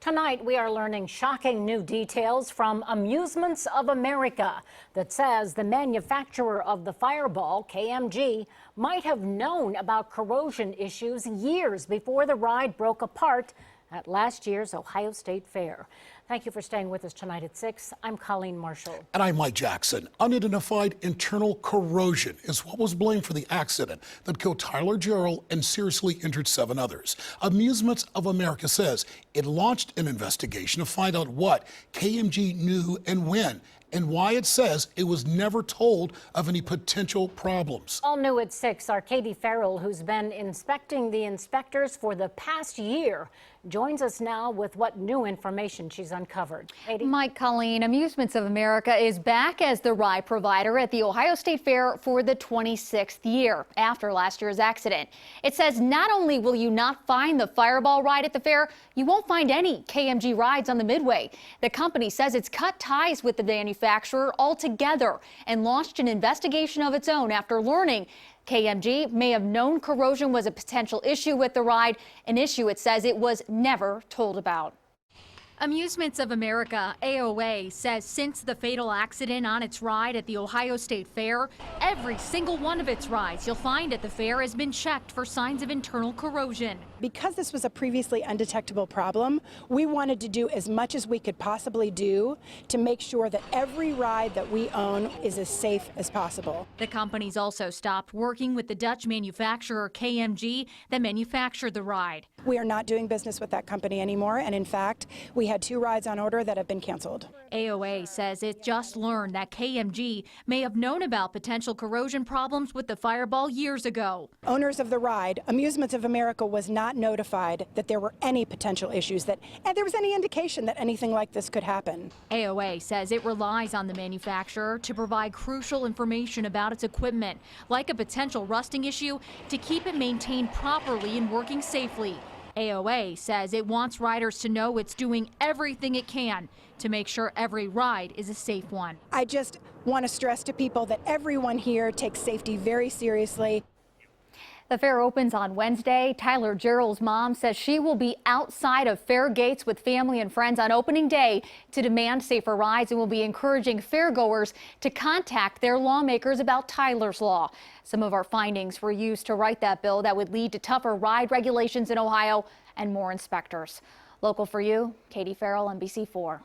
Tonight, we are learning shocking new details from Amusements of America that says the manufacturer of the Fireball, KMG, might have known about corrosion issues years before the ride broke apart at last year's Ohio State Fair. Thank you for staying with us tonight at 6. I'm Colleen Marshall. And I'm Mike Jackson. Unidentified internal corrosion is what was blamed for the accident that killed Tyler Gerald and seriously injured 7 others. Amusements of America says it launched an investigation to find out what KMG knew and when, and why it says it was never told of any potential problems. All new at 6, our Katie Farrell, who's been inspecting the inspectors for the past year, joins us now with what new information she's uncovered. Katie? Mike, Colleen, Amusements of America is back as the ride provider at the Ohio State Fair for the 26th year after last year's accident. It says not only will you not find the Fireball ride at the fair, you won't find any KMG rides on the Midway. The company says it's cut ties with the manufacturer altogether and launched an investigation of its own after learning KMG may have known corrosion was a potential issue with the ride, an issue it says it was never told about. Amusements of America, AOA, says since the fatal accident on its ride at the Ohio State Fair, every single one of its rides you'll find at the fair has been checked for signs of internal corrosion. Because this was a previously undetectable problem, we wanted to do as much as we could possibly do to make sure that every ride that we own is as safe as possible. The company's also stopped working with the Dutch manufacturer KMG that manufactured the ride. We are not doing business with that company anymore, and in fact, we had 2 rides on order that have been canceled. AOA says it just learned that KMG may have known about potential corrosion problems with the Fireball years ago. Owners of the ride, Amusements of America was not notified that there were any potential issues, and there was any indication that anything like this could happen. AOA says it relies on the manufacturer to provide crucial information about its equipment, like a potential rusting issue, to keep it maintained properly and working safely. AOA says it wants riders to know it's doing everything it can to make sure every ride is a safe one. I just want to stress to people that everyone here takes safety very seriously. The fair opens on Wednesday. Tyler Gerald's mom says she will be outside of fair gates with family and friends on opening day to demand safer rides and will be encouraging fairgoers to contact their lawmakers about Tyler's Law. Some of our findings were used to write that bill that would lead to tougher ride regulations in Ohio and more inspectors. Local for you, Katie Farrell, NBC4.